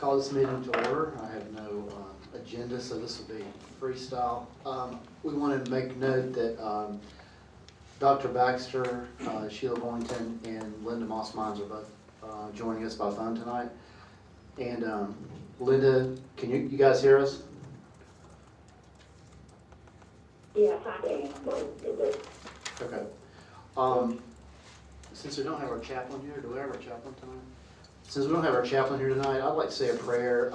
call this meeting to order. I have no agenda, so this will be freestyle. We wanted to make note that Dr. Baxter, Sheila Boynton, and Linda Moss-Mines are both joining us by phone tonight. And Linda, can you guys hear us? Yes, I can. Okay. Since we don't have our chaplain here, do we have our chaplain tonight? Since we don't have our chaplain here tonight, I'd like to say a prayer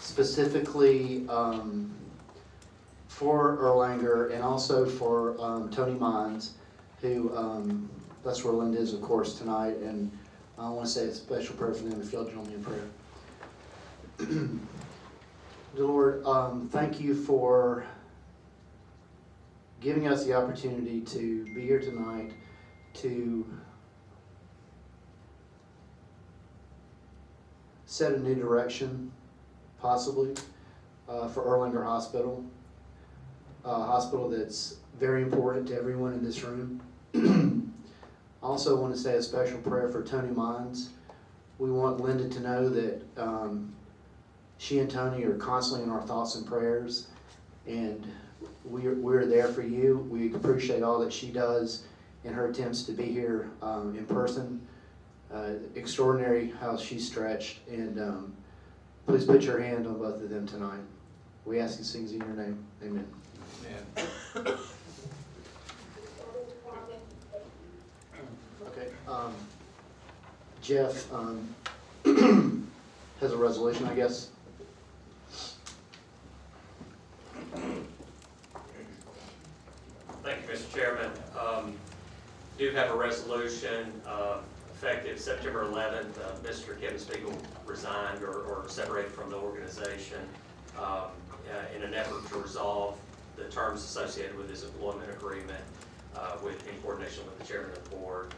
specifically for Erlanger and also for Tony Mines, who, that's where Linda is, of course, tonight. And I want to say a special prayer for them if y'all join me in prayer. Dear Lord, thank you for giving us the opportunity to be here tonight to set a new direction, possibly, for Erlanger Hospital, a hospital that's very important to everyone in this room. I also want to say a special prayer for Tony Mines. We want Linda to know that she and Tony are constantly in our thoughts and prayers, and we're there for you. We appreciate all that she does in her attempts to be here in person. Extraordinary how she's stretched, and please put your hand on both of them tonight. We ask these things in your name. Amen. Amen. Okay. Jeff has a resolution, I guess. Thank you, Mr. Chairman. Do have a resolution effective September 11th. Mr. Kevin Spiegel resigned or separated from the organization in an effort to resolve the terms associated with his employment agreement in coordination with the chairman of the board.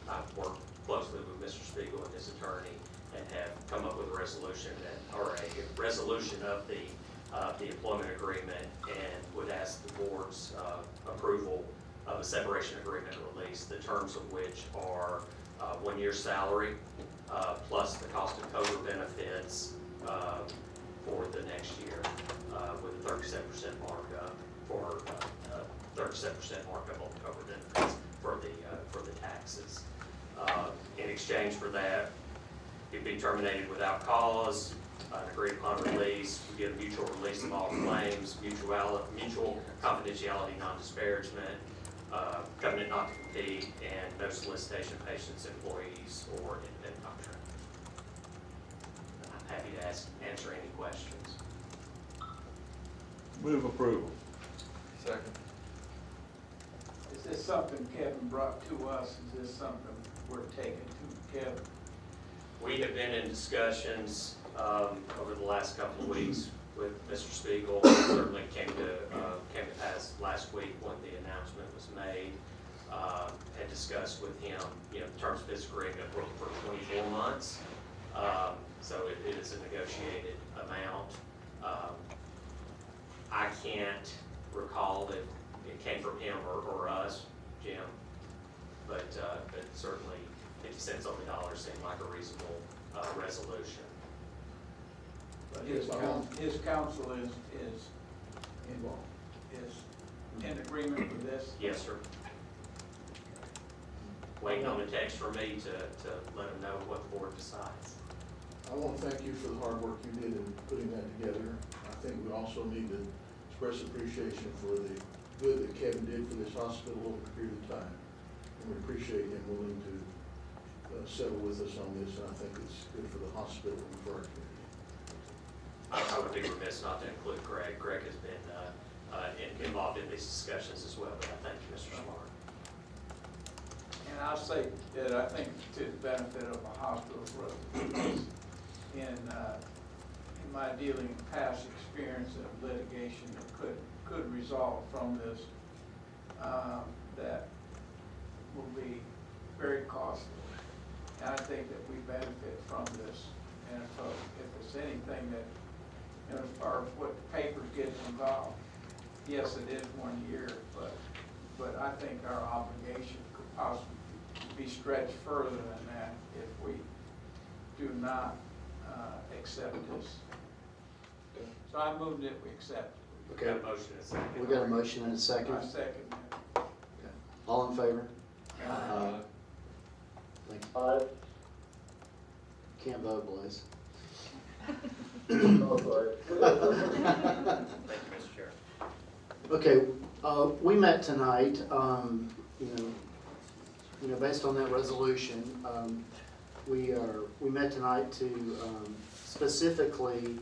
I've worked closely with Mr. Spiegel and his attorney and have come up with a resolution or a resolution of the employment agreement, and would ask the board's approval of a separation agreement release, the terms of which are 1 year salary plus the cost of COBRA benefits for the next year with a 37% markup for 37% markup on the COBRA benefits for the taxes. In exchange for that, it'd be terminated without cause. An agreed upon release, we get a mutual release of all claims, mutual confidentiality, non-disparagement, covenant not to compete, and no solicitation of patients, employees, or independent contractors. I'm happy to answer any questions. Move approval. Second. Is this something Kevin brought to us? Is this something we're taking to Kevin? We have been in discussions over the last couple of weeks with Mr. Spiegel. Certainly came to pass last week when the announcement was made. Had discussed with him, the terms of his agreement were for 24 months. So it is a negotiated amount. I can't recall if it came from him or us, Jim, but certainly 50 cents on the dollar seemed like a reasonable resolution. But his counsel is involved, is in agreement with this? Yes, sir. Waiting on a text from me to let him know what the board decides. I want to thank you for the hard work you did in putting that together. I think we also need to express appreciation for the good that Kevin did for this hospital over a period of time. And we appreciate him willing to settle with us on this, and I think it's good for the hospital and for our community. I would be remiss not to include Greg. Greg has been involved in these discussions as well, but I thank you, Mr. Smart. And I'll say that I think to the benefit of the hospital for in my dealing past experience of litigation that could result from this, that will be very costly. And I think that we benefit from this. And so if it's anything that, as far as what the papers get involved, yes, it is 1 year, but I think our obligation could possibly be stretched further than that if we do not accept this. So I moved that we accept. We Okay, got a motion and a second. we got a motion and a second. I second that. All in favor? Thank you. Aye. Can't vote, Blaze. Oh, sorry. Thank you, Mr. Chair. Okay, we met tonight, based on that resolution, we met tonight to, specifically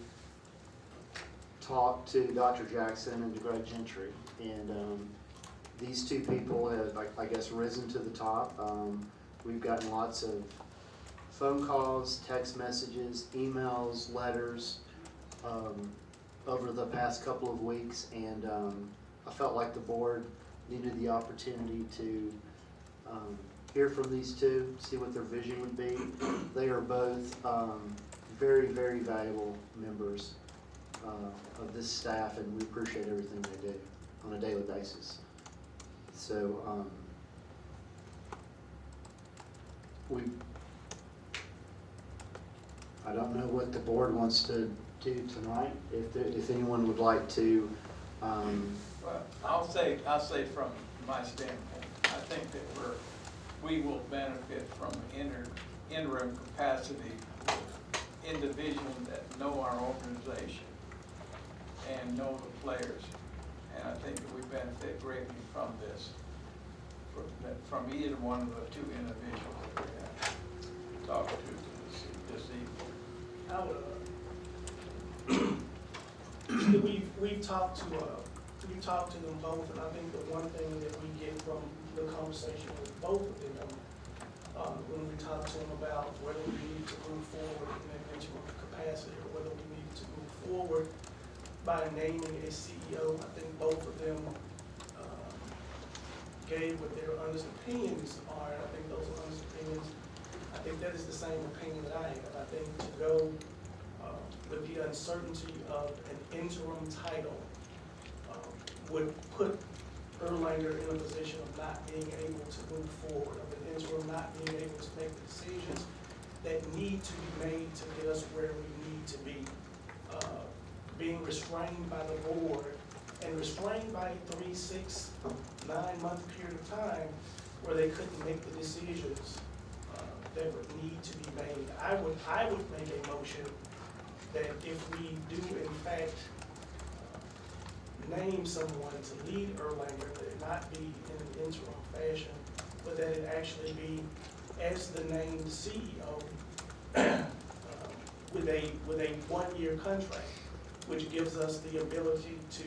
talk to Dr. Jackson and to Greg Gentry. And, these two people have, I guess, risen to the top. We've gotten lots of phone calls, text messages, emails, letters, over the past couple of weeks, and I felt like the board needed the opportunity to hear from these two, see what their vision would be. They are both very, very valuable members of this staff, and we appreciate everything they do on a daily basis. So I don't know what the board wants to do tonight. If anyone would like to, Well, I'll say from my standpoint, I think that we will benefit from interim capacity with individuals that know our organization and know the players. And I think that we benefit greatly from this, from either one of the two individuals that we have talked to this evening. I would, we've talked to them both, and I think the one thing that we get from the conversation with both of them, when we talk to them about whether we need to move forward in an interim capacity or whether we need to move forward by naming a CEO, I think both of them gave what their honest opinions are, and I think those honest opinions, I think that is the same opinion that I have. I think to go with the uncertainty of an interim title would put Erlanger in a position of not being able to move forward, of an interim not being able to make the decisions that need to be made to get us where we need to be. Being restrained by the board and restrained by a 3, 6, 9 month period of time where they couldn't make the decisions that would need to be made. I would make a motion that if we do in fact name someone to lead Erlanger, that it not be in an interim fashion, but that it actually be as the named CEO with a 1-year contract, which gives us the ability to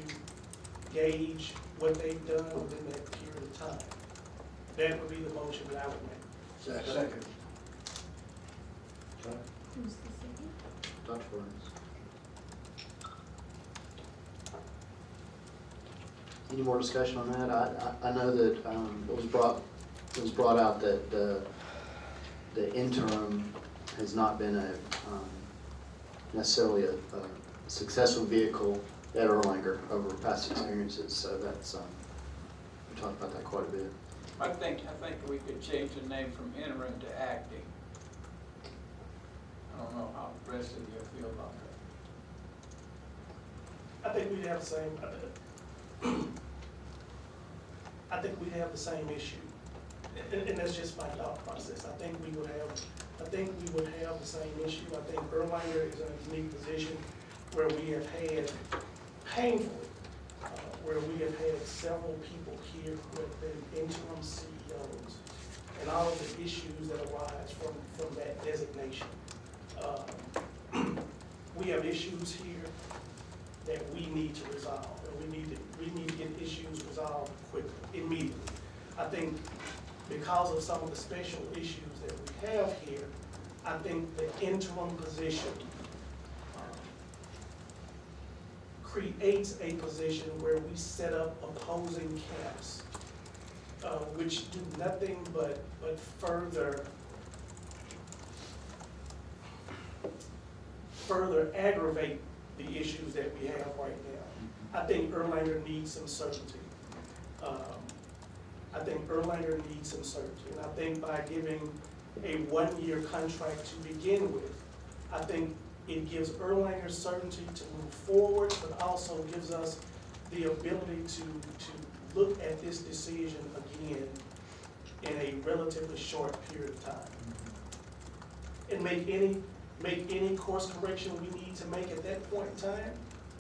gauge what they've done within that period of time. That would be the motion that I would make. Second. Okay. Who's the second? Dr. Burns. Any more discussion on that? I know that it was brought out that the interim has not been necessarily a successful vehicle at Erlanger over past experiences, so that's, we talked about that quite a bit. I think we could change the name from interim to acting. I don't know how the rest of you feel about that. I think we'd have the same, I think we'd have the same issue. And that's just my thought process. I think we would have the same issue. I think Erlanger is in a unique position where we have had, painfully, where we have had several people here who have been interim CEOs and all of the issues that arise from that designation. We have issues here that we need to resolve, and we need to get issues resolved quickly, immediately. I think because of some of the special issues that we have here, I think the interim position creates a position where we set up opposing camps, which do nothing but further aggravate the issues that we have right now. I think Erlanger needs some certainty. And I think by giving a 1-year contract to begin with, I think It gives Erlanger certainty to move forward, but also gives us the ability to look at this decision again in a relatively short period of time. And make any course correction we need to make at that point in time,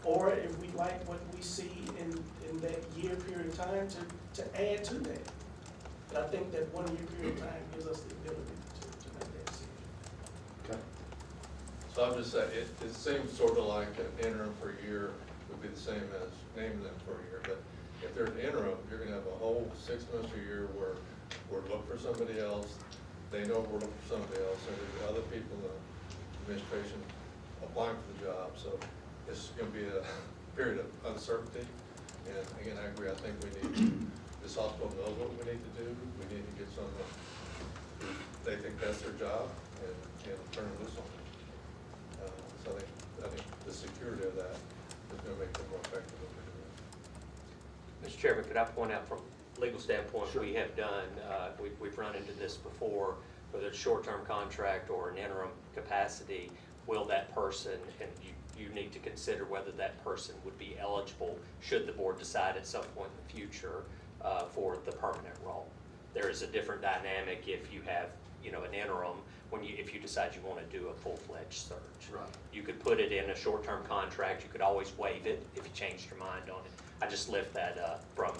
or if we like what we see in that year period of time, to add to that. But I think that 1 year period of time gives us the ability to make that decision. Okay. So I'm just saying, it seems sort of like an interim for a year would be the same as naming them for a year, but if there's an interim, you're gonna have a whole 6 months or a year where we're looking for somebody else, they know we're looking for somebody else, and there's other people in the administration applying for the job, so it's gonna be a period of uncertainty. And again, I agree, I think we need, this hospital knows what we need to do, we need to get someone who they think that's their job and turn it loose on it. So I think the security of that is gonna make them more effective what they're doing. Mr. Chairman, could I point out from a legal standpoint, Sure. we have done, we've run into this before, whether it's short-term contract or an interim capacity, will that person, and you need to consider whether that person would be eligible, should the board decide at some point in the future, for the permanent role. There is a different dynamic if you have, an interim, if you decide you want to do a full-fledged search. Right. You could put it in a short-term contract, you could always waive it if you changed your mind on it. I just lift that up from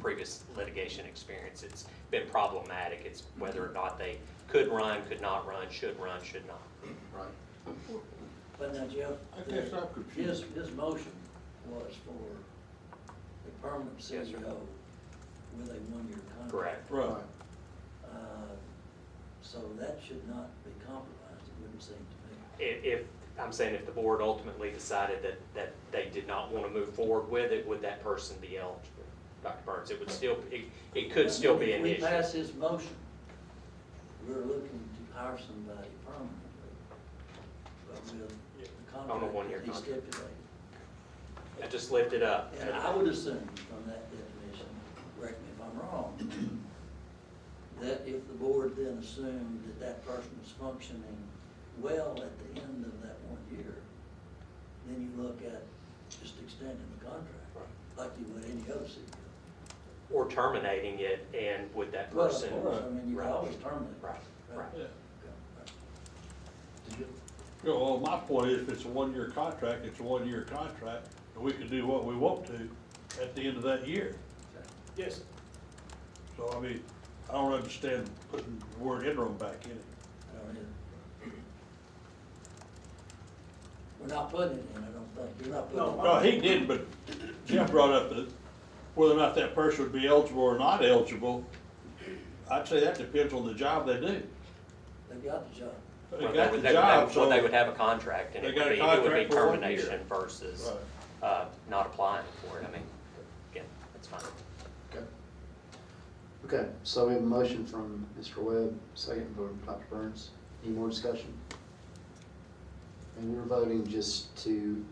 previous litigation experience. It's been problematic. It's whether or not they could run, could not run, should not. Right. But now, Jeff, I guess I'm confused. his motion was for a permanent Yes, sir. CEO with a 1-year contract. Correct. Right. So that should not be compromised, it wouldn't seem to me. If, I'm saying if the board ultimately decided that they did not want to move forward with it, would that person be eligible? Dr. Burns, it would still, it could still be an If issue. we pass his motion, we're looking to hire somebody permanently, but with the On a contract 1-year that he contract. stipulated. I just lift it up. And I would assume from that definition, correct me if I'm wrong, that if the board then assumed that that person was functioning well at the end of that 1 year, then you look at just extending the contract, like you would any other CEO. Or terminating it, and would that Well, of person? course, I mean, you can Right. always terminate. Right, right. Yeah. Okay, right. Well, my point is, if it's a 1-year contract, it's a 1-year contract, and we can do what we want to at the end of that year. Yes, So, I mean, I don't understand putting the word interim back in it. I don't either. We're not putting it in, I don't think, you're not putting it. No, No, he did, but Jeff brought up that whether or not that person would be eligible or not eligible, I'd say that depends on the job they do. They've got the job. They Well, got they the would job, have, well, so. they would have a contract, and They it got would a be, it would be contract for 1 year. termination versus, Right. not applying for it. I mean, again, that's fine. Okay. Okay, so we have a motion from Mr. Webb, second from Dr. Burns. Any more discussion? And we're voting just to,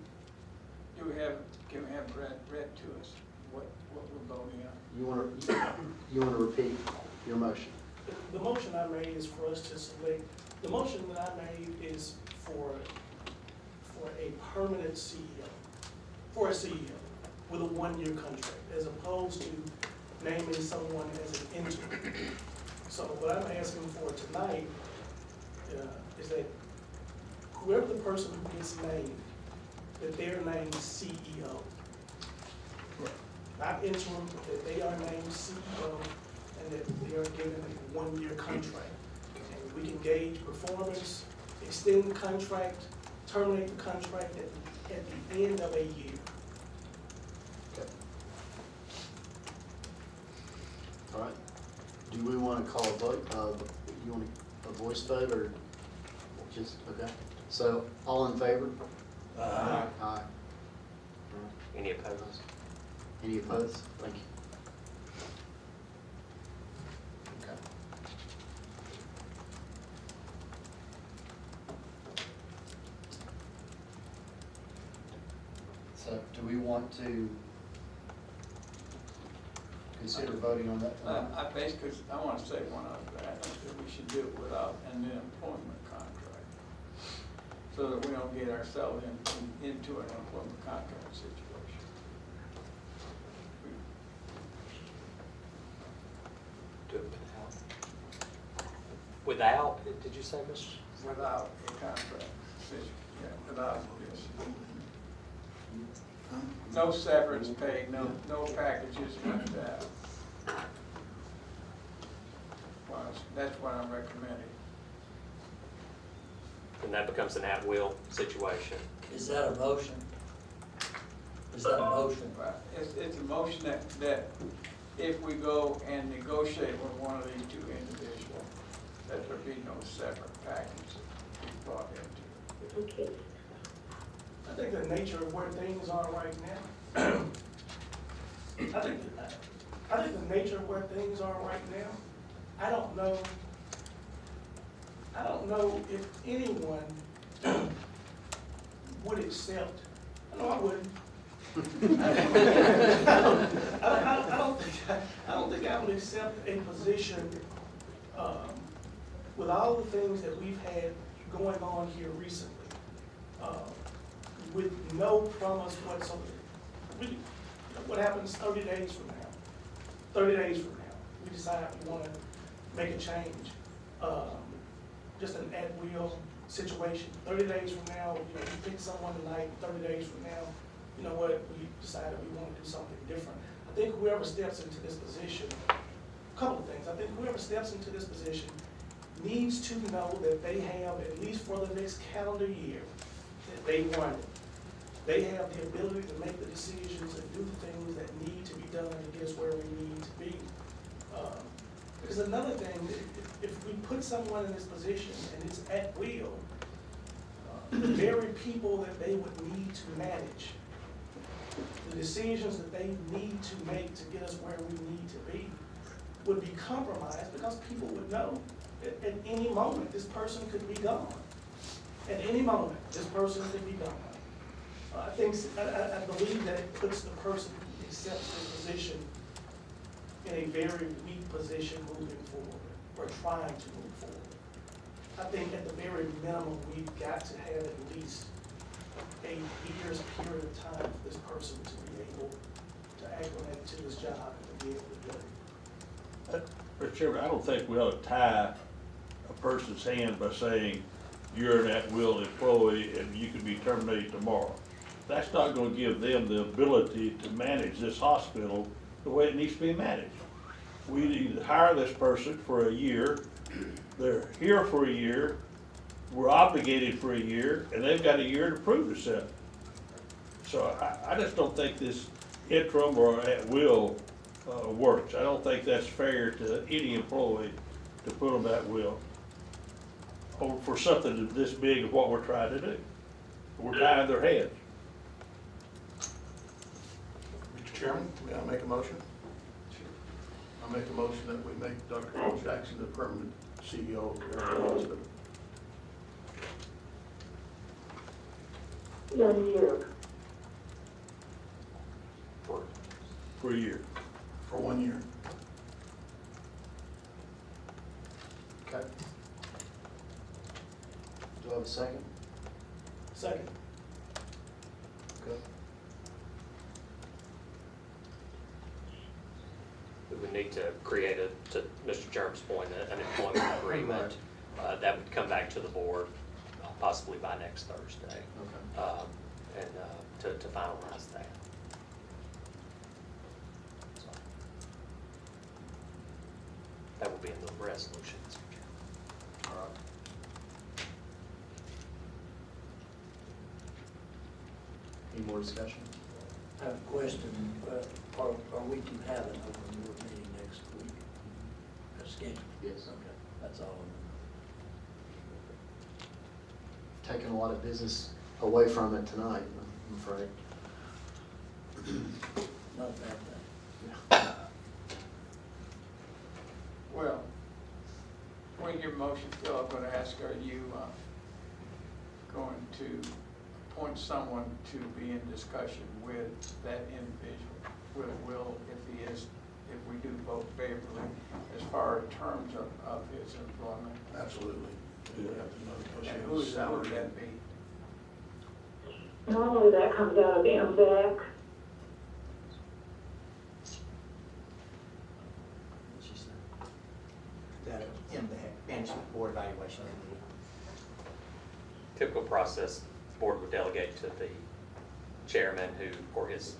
Can we have it read to us, what we're voting on? you wanna repeat your motion? the motion I made is for us to select, the motion that I made is for a permanent CEO, for a CEO with a 1-year contract, as opposed to naming someone as an interim. So what I'm asking for tonight is that whoever the person who gets named, that they're named CEO. Not interim, that they are named CEO and that they are given a 1-year contract. And we can gauge performance, extend the contract, terminate the contract at the end of a year. Okay. All right. Do we wanna call a vote, you want a voice vote or just, okay? So, all in favor? Aye. Aye. Any opposed? Any opposed? Thank you. Okay. So, do we want to consider voting on that? I basically, I want to say one other thing, I think that we should do it without an employment contract. so that we don't get ourselves into an employment contract situation. Do it without, did you say, Ms.? Without a contract situation, yeah, without this. No severance pay, no packages like that. Well, that's what I'm recommending. And that becomes an at-will situation. Is that a motion? Is that a motion? But it's a motion that if we go and negotiate with one of these two individuals, that there be no separate package brought into it. Okay. I think the nature of where things are right now, I think the nature of where things are right now, I don't know if anyone would accept, I know I wouldn't. I don't think I would accept a position, with all the things that we've had going on here recently, with no promise whatsoever. Really, what happens 30 days from now? 30 days from now, we decide we want to make a change. Just an at-will situation. 30 days from now, you pick someone tonight, 30 days from now, you know what, we decided we want to do something different. I think whoever steps into this position, a couple of things, I think whoever steps into this position needs to know that they have, at least for the next calendar year, that they run it. They have the ability to make the decisions and do the things that need to be done to get us where we need to be. Because another thing, if we put someone in this position and it's at will, the very people that they would need to manage, the decisions that they need to make to get us where we need to be, would be compromised because people would know at any moment this person could be gone. At any moment, this person could be gone. I believe that it puts the person who accepts this position in a very weak position moving forward, or trying to move forward. I think at the very minimum, we've got to have at least a year's period of time for this person to be able to acclimate to this job and to be able to do it. Mr. Chairman, I don't think we ought to tie a person's hand by saying, you're an at-will employee and you can be terminated tomorrow. That's not gonna give them the ability to manage this hospital the way it needs to be managed. We need to hire this person for a year, they're here for a year, we're obligated for a year, and they've got a year to prove themselves. So I just don't think this interim or at-will works. I don't think that's fair to any employee to put them at will for something this big of what we're trying to do. We're tying their hands. Mr. Chairman, may I make a motion? I make a motion that we make Dr. Paul Jackson the permanent CEO of Airport Hospital. 1 year. For a year. For 1 year. Okay. Do I have a second? Second. Okay. We would need to create to Mr. Jerm's point, an employment agreement that would come back to the board possibly by next Thursday. Okay. And to finalize that. So, that will be in the resolution, Mr. Chairman. All right. Any more discussion? I have a question. Are we to have an open board meeting next week? A schedule? Yes. Okay, that's all. Taking a lot of business away from it tonight, I'm afraid. Not a bad thing. Well, when your motion, Phil, I'm gonna ask, are you going to appoint someone to be in discussion with that individual? Will, if we do vote favorably, as far as terms of his employment? Absolutely. We would have to And negotiate who his salary. would that be? Normally that comes out of MVAC. That impact, management board evaluation committee. Typical process, board would delegate to the chairman who, or his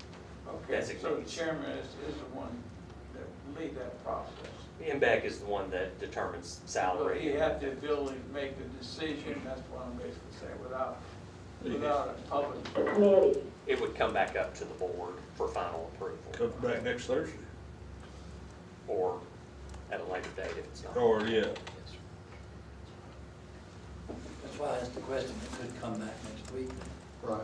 Okay, so the designees. chairman is the one that will lead that process. The MBAC is the one that determines But salary. he had the ability to make the decision, that's what I'm basically saying, without a public. The committee. It would come back up to the board for final approval, Comes back next Thursday. or at a later date if it's not. Or, yeah. That's why I asked the question, it could come back next week. Right.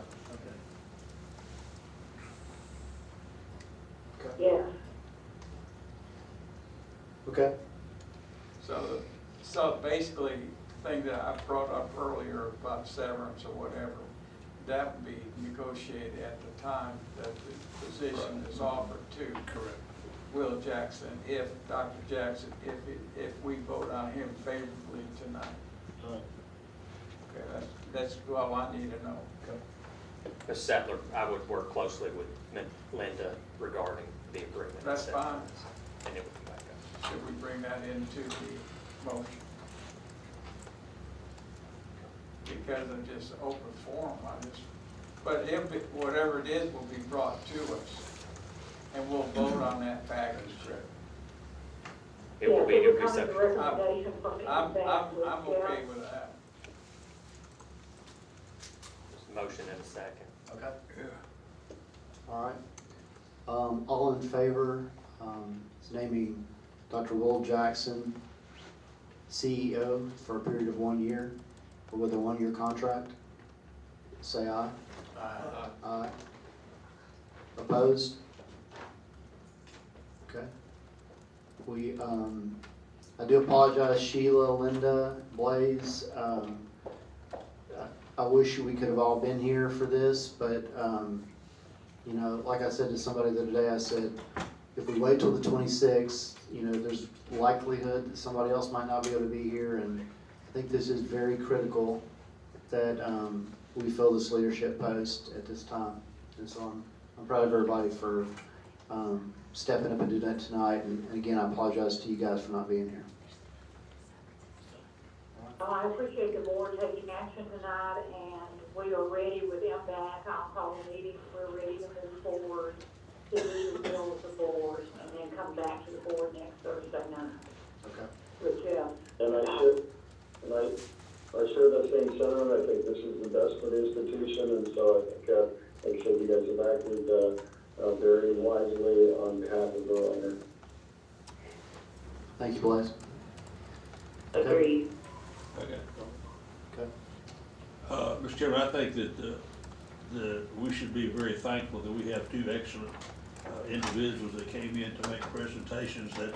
Okay. Yes. Okay, So basically, the thing that I brought up earlier about severance or whatever, that would be negotiated at the time that the position is offered to. Correct. Will Jackson, if Dr. Jackson, if we vote on him favorably tonight. Okay, that's all I need to know. Ms. Sattler, I would work closely with Linda regarding the agreement. That's fine. And it would come back up. Should we bring that into the motion? Because of just open forum on this. But if, whatever it is will be brought to us, and we'll vote on that package. It will be, it will be Yes, subject. it will come as a recommendation from I'm MVAC. okay with that. Motion and a second. okay. All right. All in favor, is naming Dr. Will Jackson CEO for a period of 1 year, or with a 1-year contract? Say aye. Aye. Opposed? Okay. We, I do apologize, Sheila, Linda, Blaze, I wish we could have all been here for this, but, you know, like I said to somebody the other day, I said, if we wait till the 26th, you know, there's likelihood that somebody else might not be able to be here, and I think this is very critical that, we fill this leadership post at this time. And so I'm proud of everybody for, stepping up and doing that tonight, and again, I apologize to you guys for not being here. I appreciate the board taking action tonight, and we are ready with MVAC. I'll call the meeting. We're ready to move forward to do the bill with the board, and then come back to the board next Thursday night Okay. with Jeff. And I share that same sentiment. I think this is the best for the institution, and so I think, like I said, you guys have acted very wisely on behalf of Berliner. Thank you, Blaze. Agreed. Okay. Okay. Mr. Chairman, I think that, we should be very thankful that we have two excellent, individuals that came in to make presentations that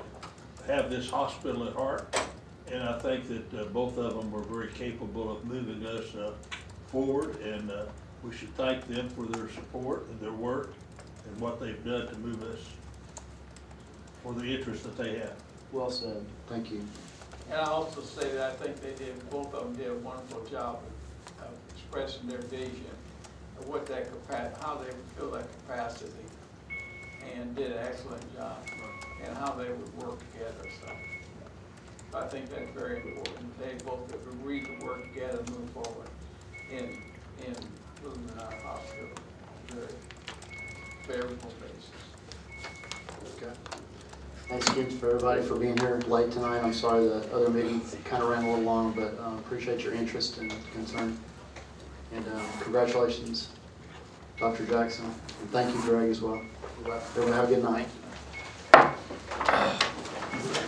have this hospital at heart. And I think that, both of them were very capable of moving us, forward, and, we should thank them for their support and their work and what they've done to move us for the interest that they have. Well said. Thank you. And I also say that I think both of them did a wonderful job of expressing their vision of what that how they would fill that capacity, and did an excellent job, and how they would work together, so I think that's very important. They both have agreed to work together and move forward in moving our hospital on a very favorable basis. Okay. Thanks again for everybody for being here late tonight. I'm sorry the other meeting kind of ran a little long, but appreciate your interest and concern. And congratulations, Dr. Jackson. And thank you, Greg, as well. Everyone have a good night.